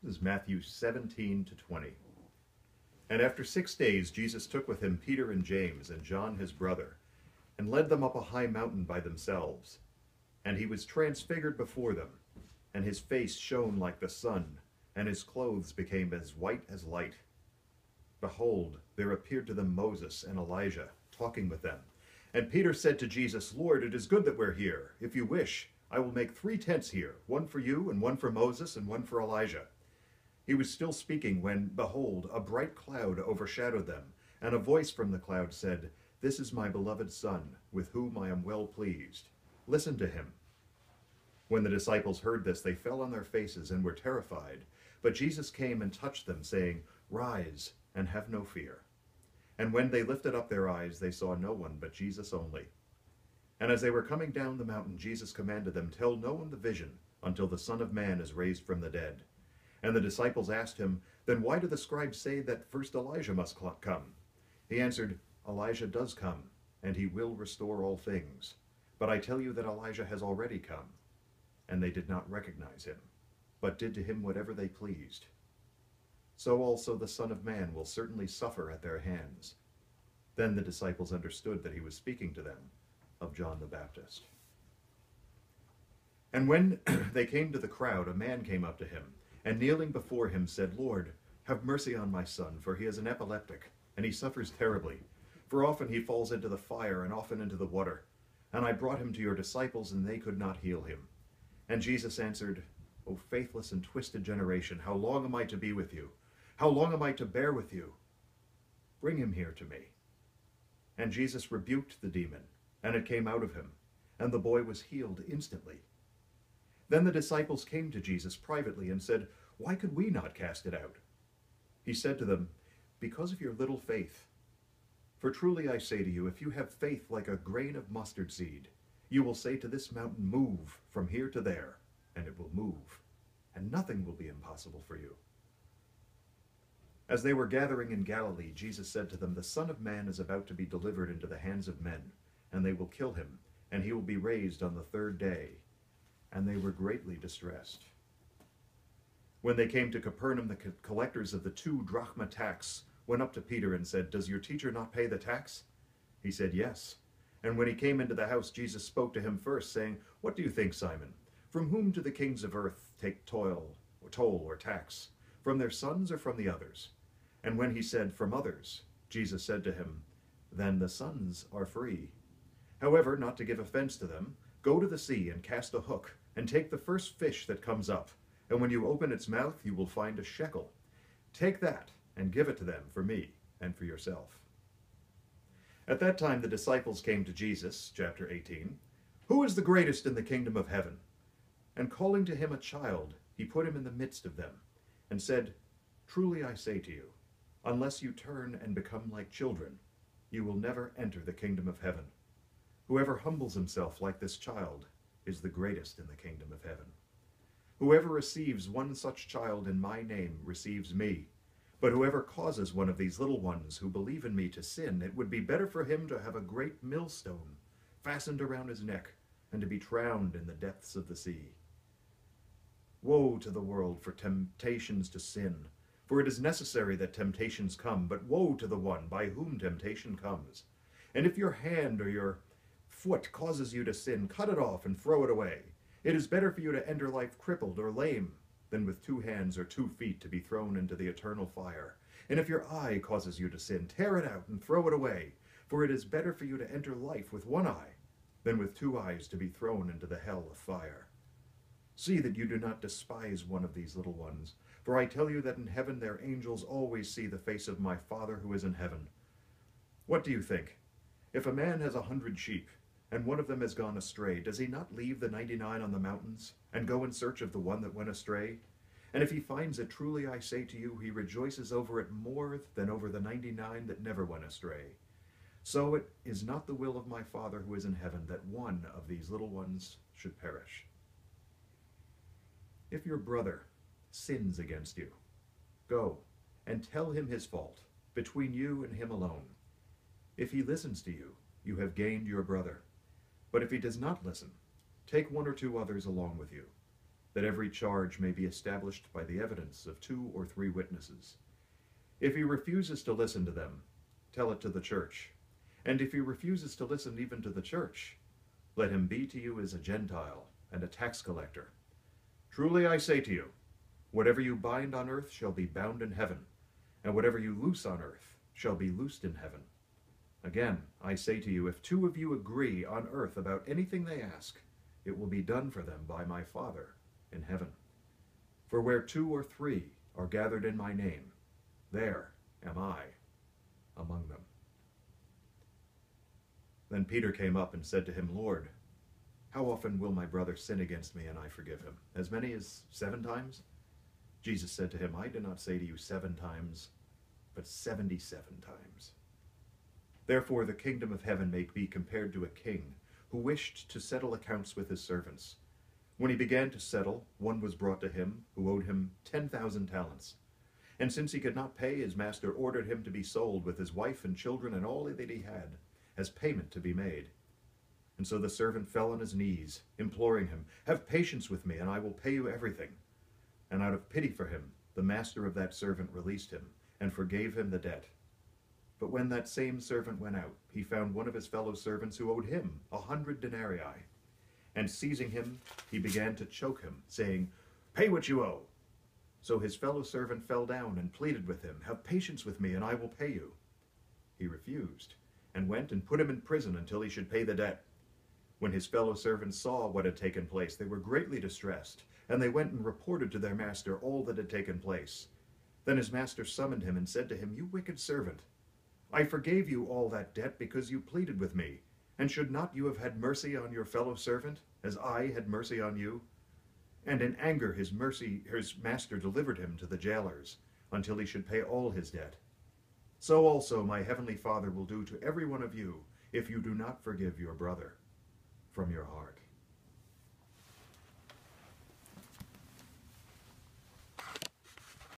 This is Matthew 17 to 20. And after 6 days, Jesus took with him Peter and James and John his brother, and led them up a high mountain by themselves. And he was transfigured before them, and his face shone like the sun, and his clothes became as white as light. Behold, there appeared to them Moses and Elijah, talking with them. And Peter said to Jesus, Lord, it is good that we're here. If you wish, I will make 3 tents here, one for you, and one for Moses, and one for Elijah. He was still speaking when, behold, a bright cloud overshadowed them, and a voice from the cloud said, This is my beloved Son, with whom I am well pleased. Listen to him. When the disciples heard this, they fell on their faces and were terrified. But Jesus came and touched them, saying, Rise, and have no fear. And when they lifted up their eyes, they saw no one but Jesus only. And as they were coming down the mountain, Jesus commanded them, Tell no one the vision, until the Son of Man is raised from the dead. And the disciples asked him, Then why do the scribes say that first Elijah must come? He answered, Elijah does come, and he will restore all things. But I tell you that Elijah has already come. And they did not recognize him, but did to him whatever they pleased. So also the Son of Man will certainly suffer at their hands. Then the disciples understood that he was speaking to them of John the Baptist. And when they came to the crowd, a man came up to him, and kneeling before him said, Lord, have mercy on my son, for he is an epileptic, and he suffers terribly. For often he falls into the fire, and often into the water. And I brought him to your disciples, and they could not heal him. And Jesus answered, O faithless and twisted generation, how long am I to be with you? How long am I to bear with you? Bring him here to me. And Jesus rebuked the demon, and it came out of him, and the boy was healed instantly. Then the disciples came to Jesus privately and said, Why could we not cast it out? He said to them, Because of your little faith. For truly I say to you, if you have faith like a grain of mustard seed, you will say to this mountain, Move from here to there, and it will move, and nothing will be impossible for you. As they were gathering in Galilee, Jesus said to them, The Son of Man is about to be delivered into the hands of men, and they will kill him, and he will be raised on the 3rd day. And they were greatly distressed. When they came to Capernaum, the collectors of the 2 drachma tax went up to Peter and said, Does your teacher not pay the tax? He said, Yes. And when he came into the house, Jesus spoke to him first, saying, What do you think, Simon? From whom do the kings of earth take toll or tax? From their sons or from the others? And when he said, From others, Jesus said to him, Then the sons are free. However, not to give offense to them, go to the sea and cast a hook, and take the first fish that comes up. And when you open its mouth, you will find a shekel. Take that and give it to them for me and for yourself. At that time the disciples came to Jesus, chapter 18. Who is the greatest in the kingdom of heaven? And calling to him a child, he put him in the midst of them, and said, Truly I say to you, unless you turn and become like children, you will never enter the kingdom of heaven. Whoever humbles himself like this child is the greatest in the kingdom of heaven. Whoever receives one such child in my name receives me. But whoever causes one of these little ones who believe in me to sin, it would be better for him to have a great millstone fastened around his neck and to be drowned in the depths of the sea. Woe to the world for temptations to sin, for it is necessary that temptations come, but woe to the one by whom temptation comes. And if your hand or your foot causes you to sin, cut it off and throw it away. It is better for you to enter life crippled or lame than with 2 hands or 2 feet to be thrown into the eternal fire. And if your eye causes you to sin, tear it out and throw it away. For it is better for you to enter life with 1 eye than with 2 eyes to be thrown into the hell of fire. See that you do not despise one of these little ones, for I tell you that in heaven their angels always see the face of my Father who is in heaven. What do you think? If a man has 100 sheep, and one of them has gone astray, does he not leave the 99 on the mountains, and go in search of the one that went astray? And if he finds it, truly I say to you, he rejoices over it more than over the 99 that never went astray. So it is not the will of my Father who is in heaven that one of these little ones should perish. If your brother sins against you, go and tell him his fault, between you and him alone. If he listens to you, you have gained your brother. But if he does not listen, take 1 or 2 others along with you, that every charge may be established by the evidence of 2 or 3 witnesses. If he refuses to listen to them, tell it to the church. And if he refuses to listen even to the church, let him be to you as a Gentile and a tax collector. Truly I say to you, whatever you bind on earth shall be bound in heaven, and whatever you loose on earth shall be loosed in heaven. Again, I say to you, if 2 of you agree on earth about anything they ask, it will be done for them by my Father in heaven. For where 2 or 3 are gathered in my name, there am I among them. Then Peter came up and said to him, Lord, how often will my brother sin against me and I forgive him? As many as 7 times? Jesus said to him, I do not say to you 7 times, but 77 times. Therefore the kingdom of heaven may be compared to a king who wished to settle accounts with his servants. When he began to settle, one was brought to him who owed him 10,000 talents. And since he could not pay, his master ordered him to be sold with his wife and children and all that he had, as payment to be made. And so the servant fell on his knees, imploring him, have patience with me, and I will pay you everything. And out of pity for him, the master of that servant released him, and forgave him the debt. But when that same servant went out, he found one of his fellow servants who owed him 100 denarii. And seizing him, he began to choke him, saying, Pay what you owe. So his fellow servant fell down and pleaded with him, Have patience with me, and I will pay you. He refused, and went and put him in prison until he should pay the debt. When his fellow servants saw what had taken place, they were greatly distressed, and they went and reported to their master all that had taken place. Then his master summoned him and said to him, You wicked servant, I forgave you all that debt because you pleaded with me. And should not you have had mercy on your fellow servant, as I had mercy on you? And in anger his master delivered him to the jailers, until he should pay all his debt. So also my heavenly Father will do to every one of you, if you do not forgive your brother from your heart.